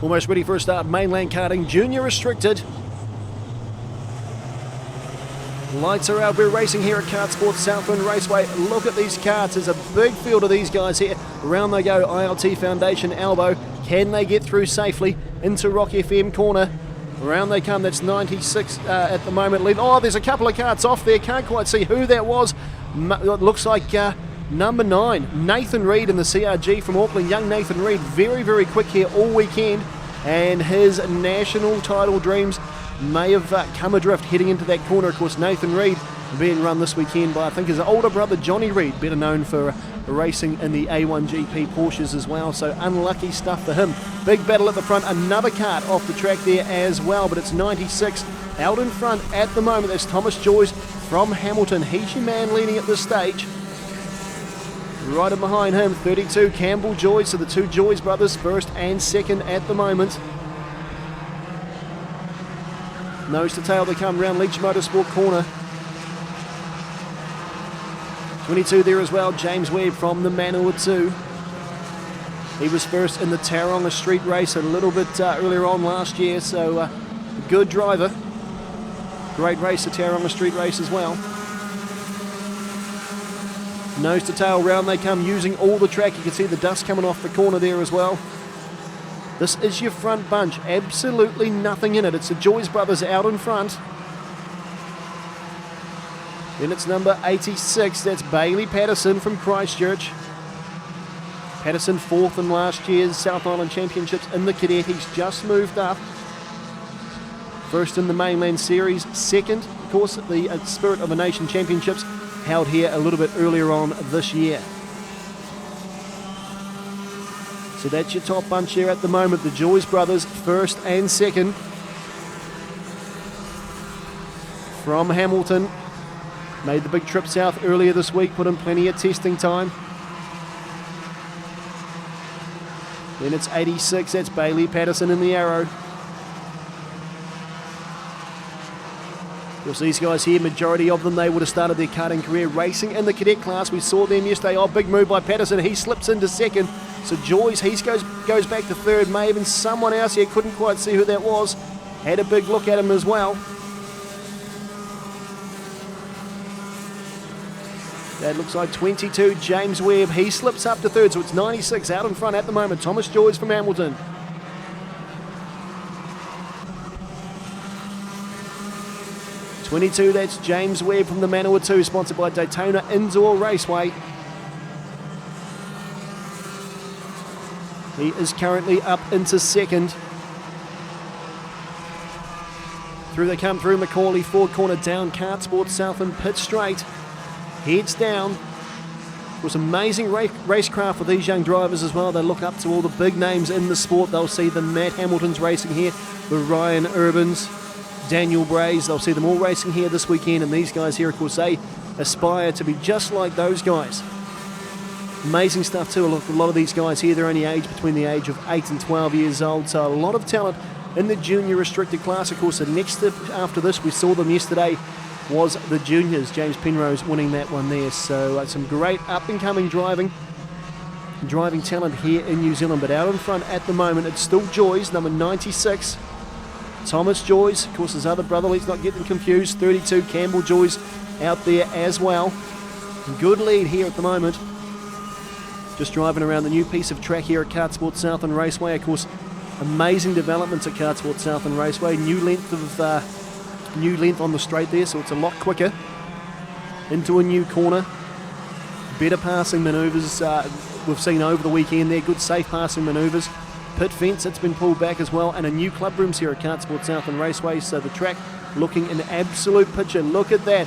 Almost ready for a start. Mainland karting, junior restricted. Lights are out. We're racing here at Kart Sports Southland Raceway. Look at these karts. There's a big field of these guys here. Around they go. ILT Foundation elbow. Can they get through safely into Rock FM corner? Around they come. That's 96 at the moment. Oh, there's a couple of karts off there. Can't quite see who that was. It looks like number 9, Nathan Reid in the CRG from Auckland. Young Nathan Reid, very, very quick here all weekend. And his national title dreams may have come adrift heading into that corner. Of course, Nathan Reid being run this weekend by, I think, his older brother Johnny Reid, better known for racing in the A1GP Porsches as well. So unlucky stuff for him. Big battle at the front. Another kart off the track there as well, but it's 96 out in front at the moment. There's Thomas Joyce from Hamilton. He's your man leading at this stage. Right in behind him, 32, Campbell Joyce. So the two Joyce brothers, first and second at the moment. Nose to tail they come round Leach Motorsport corner. 22 there as well, James Webb from the Manawatu. He was first in the Tauranga Street race a little bit earlier on last year, so a good driver. Great race, the Tauranga Street race as well. Nose to tail round they come, using all the track. You can see the dust coming off the corner there as well. This is your front bunch, absolutely nothing in it. It's the Joyce brothers out in front. Then it's number 86, that's Bailey Patterson from Christchurch. Patterson fourth in last year's South Island Championships in the cadet. He's just moved up. First in the Mainland Series, second, of course, at the Spirit of a Nation Championships, held here a little bit earlier on this year. So that's your top bunch here at the moment. The Joyce brothers, first and second. From Hamilton. Made the big trip south earlier this week, put in plenty of testing time. Then it's 86, that's Bailey Patterson in the arrow. Of course, these guys here, majority of them, they would have started their karting career racing in the cadet class. We saw them yesterday. Oh, big move by Patterson. He slips into second. So Joyce, he goes back to third. May have been someone else here, couldn't quite see who that was. Had a big look at him as well. That looks like 22, James Webb. He slips up to third, so it's 96 out in front at the moment. Thomas Joyce from Hamilton. .22, that's James Webb from the Manawatu, sponsored by Daytona Indoor Raceway. He is currently up into second. Through they come through Macaulay, Ford corner down, Kart Sports Southland pit straight. Heads down. It was amazing racecraft for these young drivers as well. They look up to all the big names in the sport. They'll see the Matt Hamiltons racing here, the Ryan Urbans, Daniel Brays. They'll see them all racing here this weekend, and these guys here, of course, they aspire to be just like those guys. Amazing stuff too. Look, a lot of these guys here, they're only aged between the age of 8 and 12 years old, so a lot of talent in the junior restricted class. Of course, the next step after this, we saw them yesterday, was the juniors. James Penrose winning that one there. So some great up-and-coming driving talent here in New Zealand. But out in front at the moment, it's still Joyce, number 96. Thomas Joyce, of course, his other brother, let's not get them confused. 32, Campbell Joyce out there as well. Good lead here at the moment. Just driving around the new piece of track here at Kart Sports Southland Raceway. Of course, amazing developments at Kart Sports Southland Raceway. New length on the straight there, so it's a lot quicker. Into a new corner. Better passing manoeuvres we've seen over the weekend there. Good safe passing manoeuvres. Pit fence, it's been pulled back as well, and a new club rooms here at Kart Sports Southland Raceway, so the track looking an absolute picture. Look at that.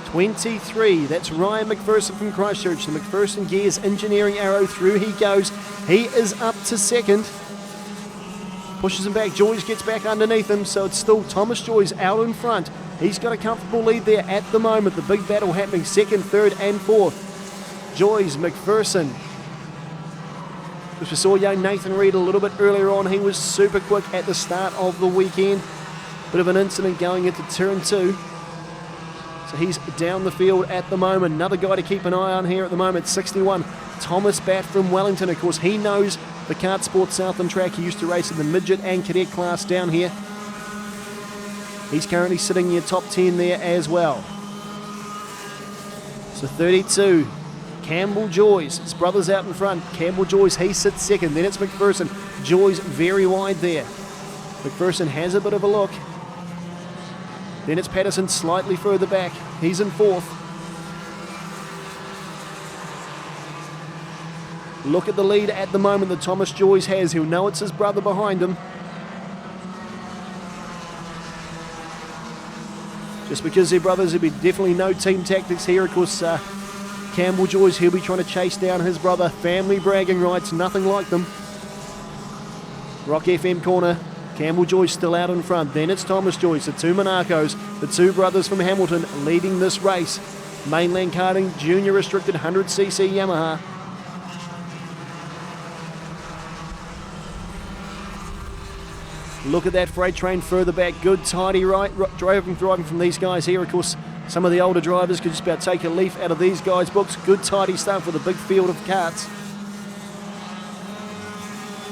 23, that's Ryan McPherson from Christchurch. The McPherson Gears engineering arrow, through he goes. He is up to second. Pushes him back, Joyce gets back underneath him, so it's still Thomas Joyce out in front. He's got a comfortable lead there at the moment. The big battle happening second, third and fourth. Joyce, McPherson. As we saw young Nathan Reid a little bit earlier on, he was super quick at the start of the weekend. Bit of an incident going into turn 2. So he's down the field at the moment. Another guy to keep an eye on here at the moment, 61, Thomas Batt from Wellington. Of course, he knows the Kart Sport Southland track. He used to race in the midget and cadet class down here. He's currently sitting in your top 10 there as well. So 32, Campbell Joyce. His brother's out in front. Campbell Joyce, he sits second. Then it's McPherson. Joyce very wide there. McPherson has a bit of a look. Then it's Patterson slightly further back. He's in fourth. Look at the lead at the moment that Thomas Joyce has. He'll know it's his brother behind him. Just because they're brothers, there'll be definitely no team tactics here. Of course, Campbell Joyce, he'll be trying to chase down his brother. Family bragging rights, nothing like them. Rock FM corner, Campbell Joyce still out in front. Then it's Thomas Joyce, the two Monacos, the two brothers from Hamilton leading this race. Mainland Karting, junior restricted 100cc Yamaha. Look at that freight train further back. Good, tidy driving from these guys here. Of course, some of the older drivers could just about take a leaf out of these guys' books. Good, tidy stuff with a big field of karts.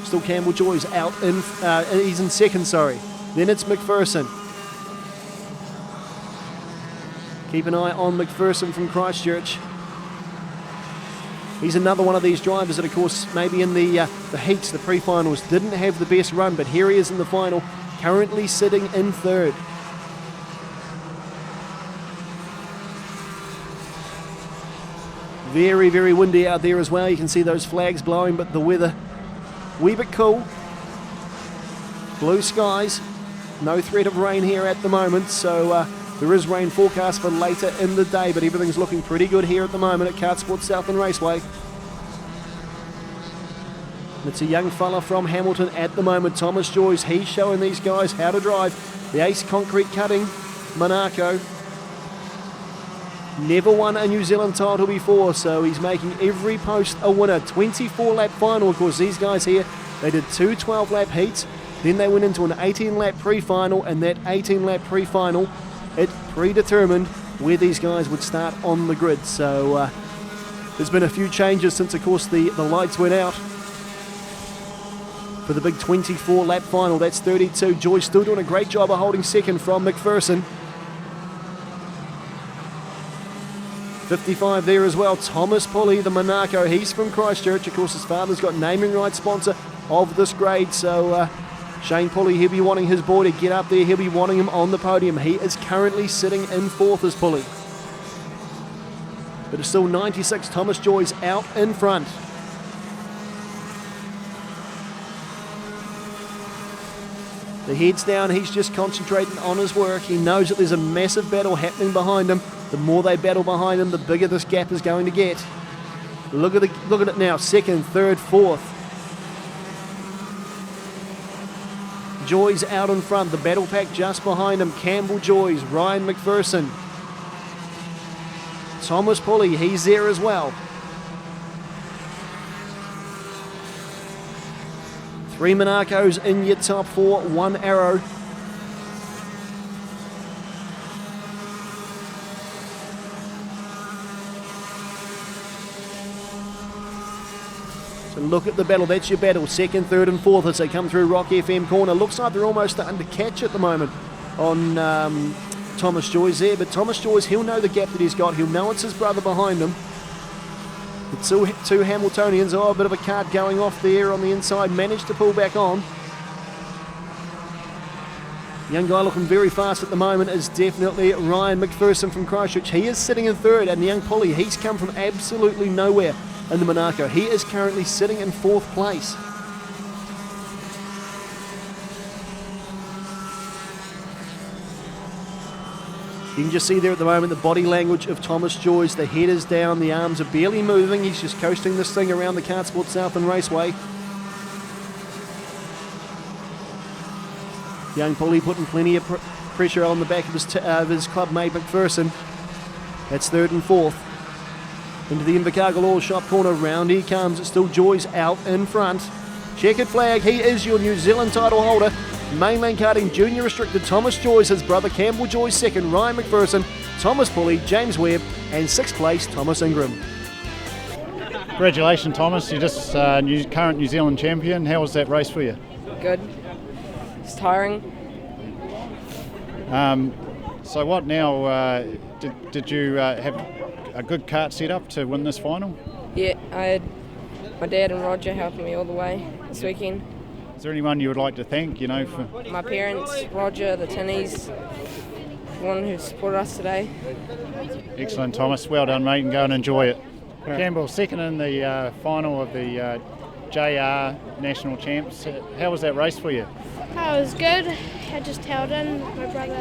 Still Campbell Joyce out in, he's in second, sorry. Then it's McPherson. Keep an eye on McPherson from Christchurch. He's another one of these drivers that, of course, maybe in the heats, the pre-finals, didn't have the best run, but here he is in the final, currently sitting in third. Very, very windy out there as well. You can see those flags blowing, but the weather, wee bit cool. Blue skies, no threat of rain here at the moment, so there is rain forecast for later in the day, but everything's looking pretty good here at the moment at Kart Sport Southland Raceway. It's a young fella from Hamilton at the moment, Thomas Joyce. He's showing these guys how to drive. The Ace Concrete Cutting, Monaco. Never won a New Zealand title before, so he's making every post a winner. 24-lap final, of course, these guys here, they did two 12-lap heats, then they went into an 18-lap pre-final, and that 18-lap pre-final, it predetermined where these guys would start on the grid. So there's been a few changes since, of course, the lights went out for the big 24-lap final. That's 32. Joyce still doing a great job of holding second from McPherson. 55 there as well. Thomas Pulley, the Monaco. He's from Christchurch. Of course, his father's got naming rights sponsor of this grade. So Shane Pulley, he'll be wanting his boy to get up there. He'll be wanting him on the podium. He is currently sitting in fourth as Pulley. But it's still 96. Thomas Joyce out in front. The head's down. He's just concentrating on his work. He knows that there's a massive battle happening behind him. The more they battle behind him, the bigger this gap is going to get. Look at it now. Second, third, fourth. Joyce out in front, the battle pack just behind him. Campbell Joyce, Ryan McPherson. Thomas Pulley, he's there as well. 3 Monacos in your top 4, 1 Arrow. So look at the battle, that's your battle. Second, third and fourth as they come through Rock FM corner. Looks like they're almost starting to catch at the moment on Thomas Joyce there, but Thomas Joyce, he'll know the gap that he's got. He'll know it's his brother behind him. The two Hamiltonians, a bit of a cart going off there on the inside, managed to pull back on. Young guy looking very fast at the moment is definitely Ryan McPherson from Christchurch. He is sitting in third, and the young Pulley, he's come from absolutely nowhere in the Monaco. He is currently sitting in fourth place. You can just see there at the moment the body language of Thomas Joyce. The head is down, the arms are barely moving. He's just coasting this thing around the Kart Sport Southland Raceway. Young Pulley putting plenty of pressure on the back of his club mate McPherson. That's third and fourth. Into the Invercargill Oil Shop corner, round he comes. It's still Joyce out in front. Checkered flag, he is your New Zealand title holder. Mainland Karting Junior Restricted, Thomas Joyce, his brother Campbell Joyce second, Ryan McPherson, Thomas Pulley, James Webb, and sixth place, Thomas Ingram. Congratulations, Thomas. You're just current New Zealand champion. How was that race for you? Good. It's tiring. So what now? Did you have a good kart set up to win this final? Yeah, I had my dad and Roger helping me all the way this weekend. Is there anyone you would like to thank, for... My parents, Roger, the Tinnies, the one who supported us today. Excellent, Thomas. Well done, mate, and go and enjoy it. Campbell, second in the final of the JR National Champs. How was that race for you? Oh, it was good. I just held in. My brother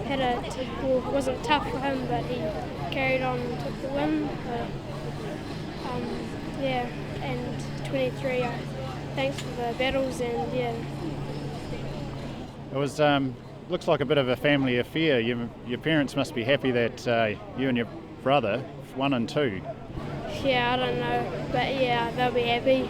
had it wasn't tough for him, but he carried on and took the win. But, and 23. Thanks for the battles and yeah. It was looks like a bit of a family affair. Your parents must be happy that you and your brother 1 and 2. Yeah, I don't know, but yeah, they'll be happy.